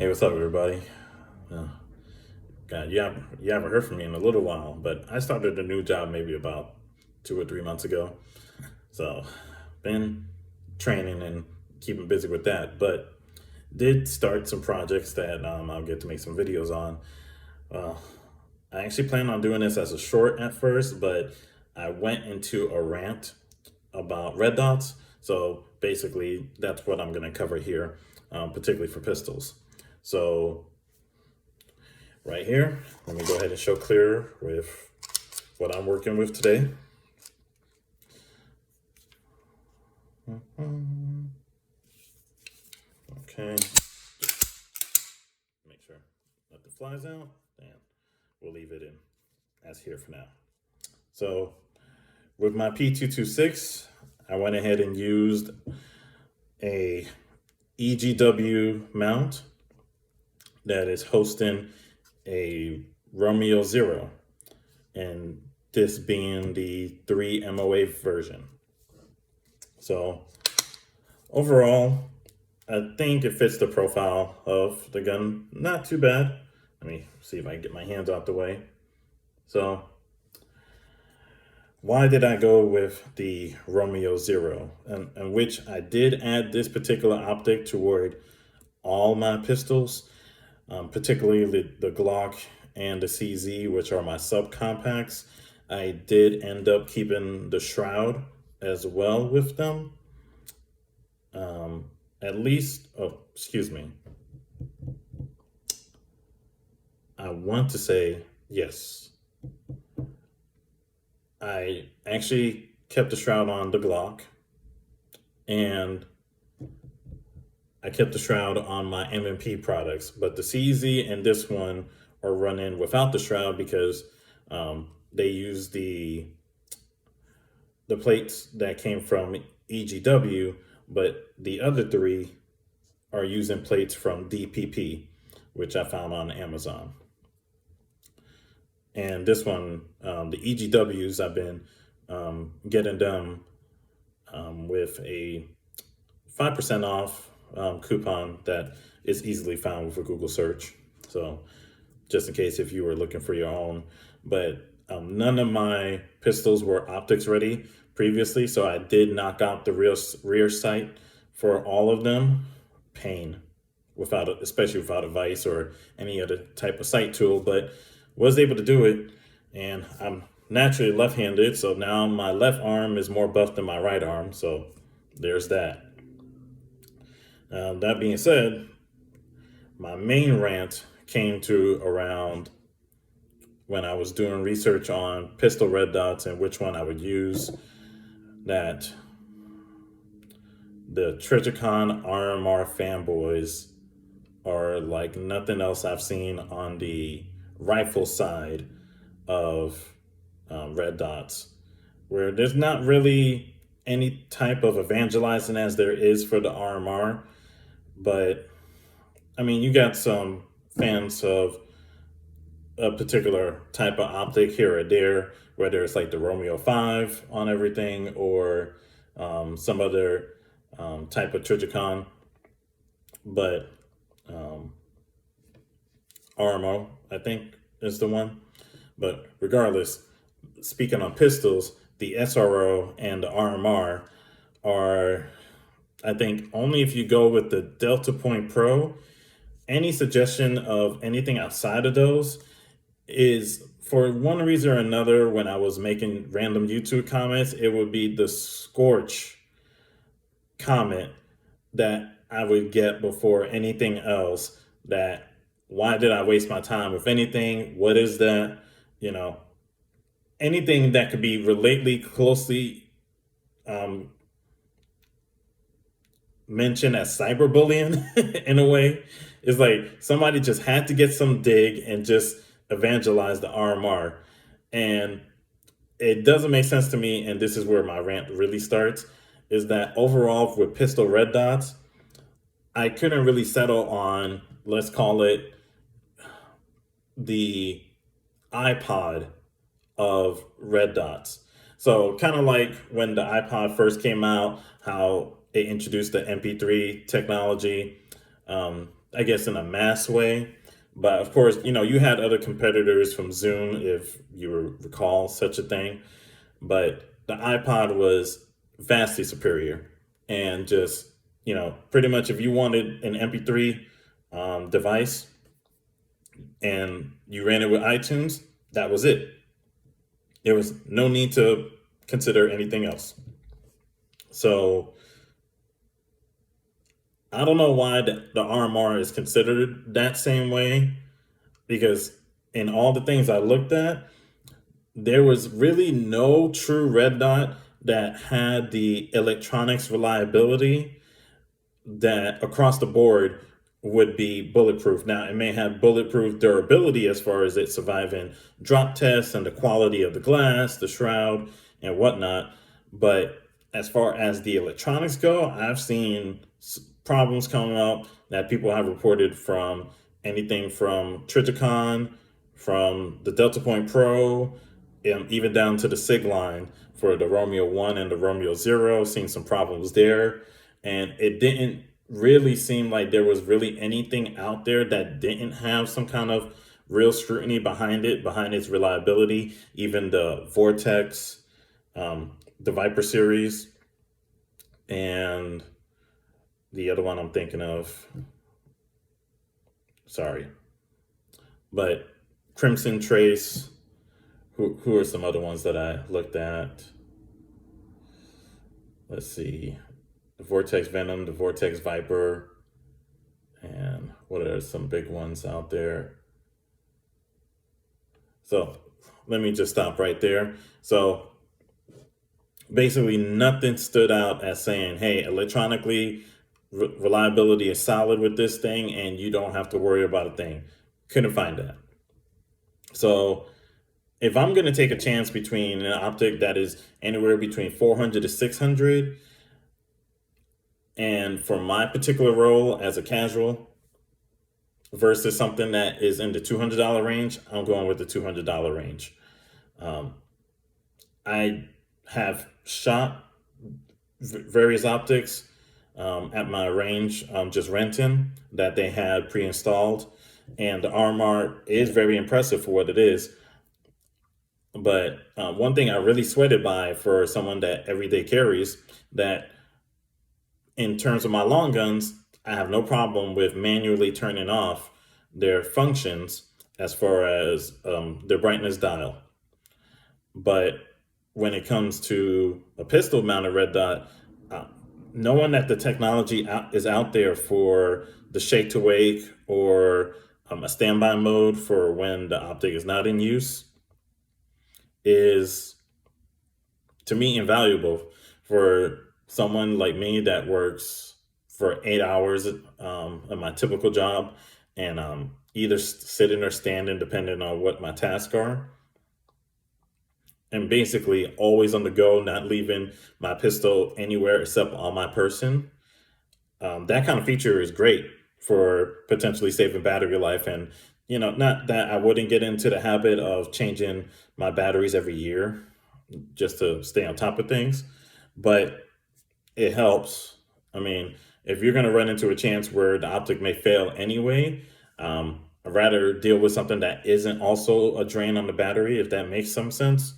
Hey, what's up, everybody? Uh, God, you haven't heard from me in a little while, but I started a new job maybe about 2 or 3 months ago. So, been training and keeping busy with that, but did start some projects that I'll get to make some videos on. Uh, I actually plan on doing this as a short at first, but I went into a rant about red dots. So basically, that's what I'm going to cover here, particularly for pistols. So right here, let me go ahead and show clear with what I'm working with today. Okay, make sure let the flies out, and we'll leave it in as here for now. So with my P226, I went ahead and used a EGW mount that is hosting a Romeo Zero, and this being the 3 MOA version. So overall, I think it fits the profile of the gun. Not too bad. Let me see if I can get my hands out the way. So why did I go with the Romeo Zero? And which I did add this particular optic toward all my pistols, particularly the Glock and the CZ, which are my subcompacts. I did end up keeping the shroud as well with them. At least, oh, excuse me. I want to say yes. I actually kept the shroud on the Glock, and I kept the shroud on my M&P products, but the CZ and this one are running without the shroud because they use the plates that came from EGW, but the other three are using plates from DPP, which I found on Amazon. And this one, the EGWs, I've been getting them with a 5% off coupon that is easily found with a Google search. So just in case if you were looking for your own. But none of my pistols were optics ready previously, so I did knock out the rear sight for all of them. Pain, especially without a vise or any other type of sight tool, but was able to do it. And I'm naturally left-handed, so now my left arm is more buff than my right arm, so there's that. That being said, my main rant came to around when I was doing research on pistol red dots and which one I would use, that the Trijicon RMR fanboys are like nothing else I've seen on the rifle side of red dots, where there's not really any type of evangelizing as there is for the RMR. But I mean, you got some fans of a particular type of optic here or there, whether it's like the Romeo 5 on everything or some other type of Trijicon. But RMO, I think, is the one. But regardless, speaking on pistols, the SRO and the RMR are, I think, only if you go with the Delta Point Pro. Any suggestion of anything outside of those is, for one reason or another, when I was making random YouTube comments, it would be the Scorch comment that I would get before anything else. That, why did I waste my time with anything? What is that? You know, anything that could be relatedly closely mentioned as cyberbullying in a way. It's like somebody just had to get some dig and just evangelize the RMR. And it doesn't make sense to me, and this is where my rant really starts, is that overall with pistol red dots, I couldn't really settle on, let's call it, the iPod of red dots. So kind of like when the iPod first came out, how it introduced the MP3 technology. I guess, in a mass way. But of course, you had other competitors from Zoom, if you recall such a thing. But the iPod was vastly superior. And just, pretty much if you wanted an MP3 device and you ran it with iTunes, that was it. There was no need to consider anything else. So I don't know why the RMR is considered that same way, because in all the things I looked at, there was really no true red dot that had the electronics reliability that across the board would be bulletproof. Now, it may have bulletproof durability as far as it surviving drop tests and the quality of the glass, the shroud, and whatnot. But as far as the electronics go, I've seen problems coming up that people have reported from anything from Triticon, from the Delta Point Pro, and even down to the Sig line for the Romeo 1 and the Romeo Zero, seen some problems there. And it didn't really seem like there was really anything out there that didn't have some kind of real scrutiny behind it, behind its reliability. Even the Vortex, the Viper series, and the other one I'm thinking of, sorry, but Crimson Trace. Who are some other ones that I looked at? Let's see. The Vortex Venom, the Vortex Viper, and what are some big ones out there? So let me just stop right there. So basically, nothing stood out as saying, hey, electronically, reliability is solid with this thing, and you don't have to worry about a thing. Couldn't find that. So if I'm going to take a chance between an optic that is anywhere between 400 to 600, and for my particular role as a casual versus something that is in the $200 range, I'm going with the $200 range. I have shot various optics at my range, just renting, that they had pre-installed, and the RMR is very impressive for what it is. But one thing I really sweated by for someone that every day carries, that in terms of my long guns, I have no problem with manually turning off their functions as far as their brightness dial. But when it comes to a pistol mounted red dot, knowing that the technology is out there for the shake to wake, or a standby mode for when the optic is not in use, is to me invaluable for someone like me that works for 8 hours at my typical job, and either sitting or standing depending on what my tasks are, and basically always on the go, not leaving my pistol anywhere except on my person. That kind of feature is great for potentially saving battery life. And, not that I wouldn't get into the habit of changing my batteries every year just to stay on top of things, but it helps. I mean, if you're going to run into a chance where the optic may fail anyway, I'd rather deal with something that isn't also a drain on the battery, if that makes some sense.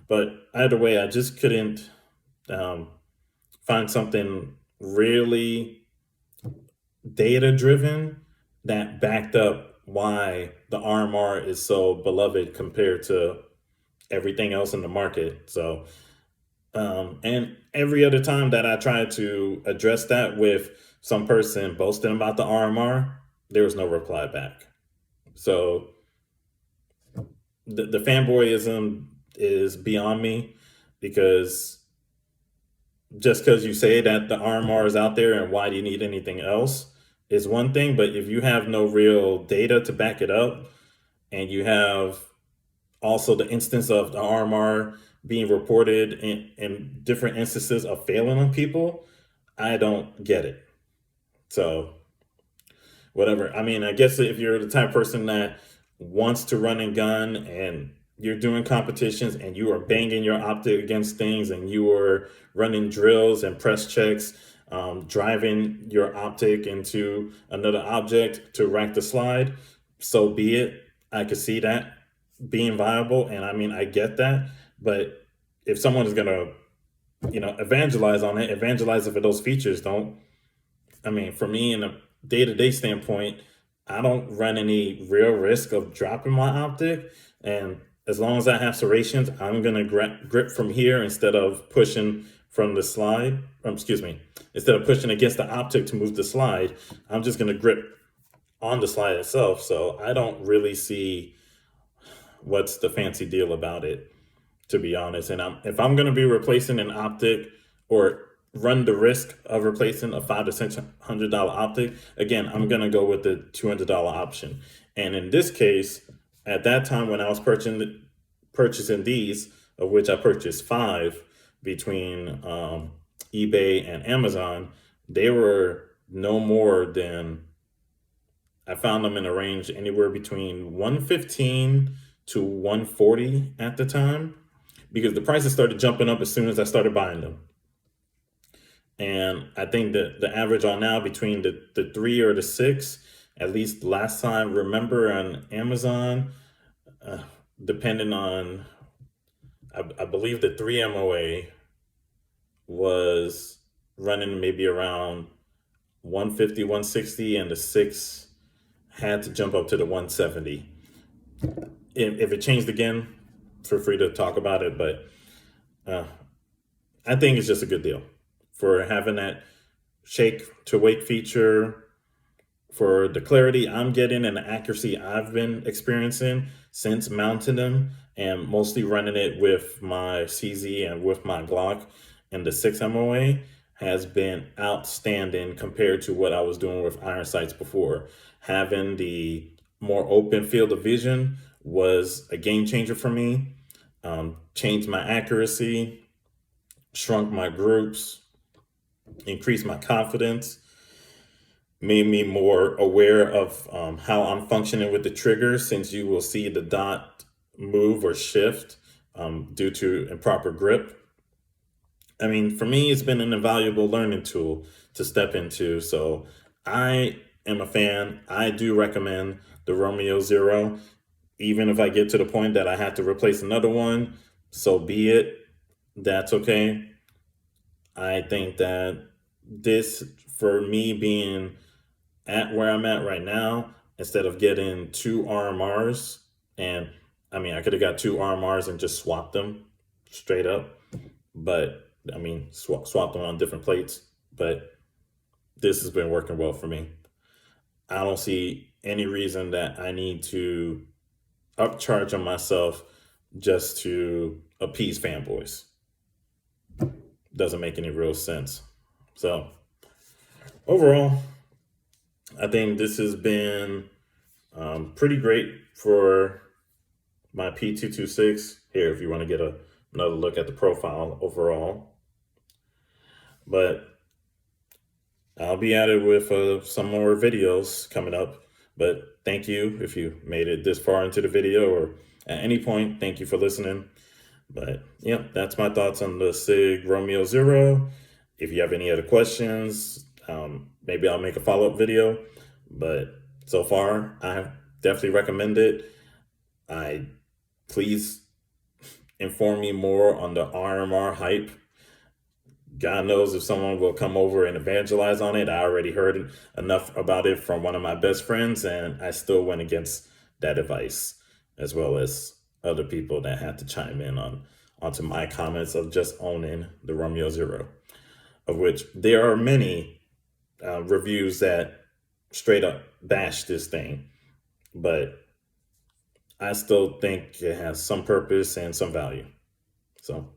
But either way, I just couldn't find something really data driven that backed up why the RMR is so beloved compared to everything else in the market. So, and every other time that I tried to address that with some person boasting about the RMR, there was no reply back. So the fanboyism is beyond me, because just because you say that the RMR is out there and why do you need anything else is one thing. But if you have no real data to back it up, and you have also the instance of the RMR being reported in different instances of failing on people, I don't get it. So whatever. I mean, I guess if you're the type of person that wants to run and gun, and you're doing competitions and you are banging your optic against things, and you are running drills and press checks, driving your optic into another object to rack the slide, so be it. I could see that being viable, and I mean, I get that. But if someone is gonna, evangelize on it, evangelize it for those features. Don't. I mean, for me, in a day-to-day standpoint, I don't run any real risk of dropping my optic, and as long as I have serrations, I'm gonna grip from here instead of pushing from the slide. Excuse me, instead of pushing against the optic to move the slide, I'm just gonna grip on the slide itself. So I don't really see what's the fancy deal about it, to be honest. And if I'm going to be replacing an optic or run the risk of replacing a $500 to $600 optic, again, I'm going to go with the $200 option. And in this case, at that time when I was purchasing these, of which I purchased 5 between eBay and Amazon, they were no more than, I found them in a range anywhere between 115 to 140 at the time, because the prices started jumping up as soon as I started buying them. And I think that the average on now between the 3 or the 6, at least last time, remember on Amazon, depending on, I believe the 3 MOA was running maybe around 150, 160, and the 6 had to jump up to the 170. If it changed again, feel free to talk about it. But I think it's just a good deal for having that shake to wake feature, for the clarity I'm getting and the accuracy I've been experiencing since mounting them, and mostly running it with my CZ and with my Glock, and the 6 MOA has been outstanding compared to what I was doing with iron sights before. Having the more open field of vision was a game changer for me. Changed my accuracy, shrunk my groups, increased my confidence, made me more aware of how I'm functioning with the trigger, since you will see the dot move or shift due to improper grip. I mean, for me, it's been an invaluable learning tool to step into. So I am a fan. I do recommend the Romeo Zero. Even if I get to the point that I have to replace another one, so be it. That's okay. I think that this, for me being at where I'm at right now, instead of getting 2 RMRs, and I mean, I could have got 2 RMRs and just swapped them straight up, but I mean, swap them on different plates. But this has been working well for me. I don't see any reason that I need to upcharge on myself just to appease fanboys. Doesn't make any real sense. So overall, I think this has been pretty great for my P226. Here, if you want to get another look at the profile overall. But I'll be at it with some more videos coming up. But thank you if you made it this far into the video, or at any point, thank you for listening. But yeah, that's my thoughts on the Sig Romeo Zero. If you have any other questions, maybe I'll make a follow-up video. But so far, I definitely recommend it. Please inform me more on the RMR hype. God knows if someone will come over and evangelize on it. I already heard enough about it from one of my best friends, and I still went against that advice, as well as other people that had to chime in onto my comments of just owning the Romeo Zero, of which there are many reviews that straight up bash this thing, but I still think it has some purpose and some value. So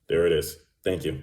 there it is. Thank you.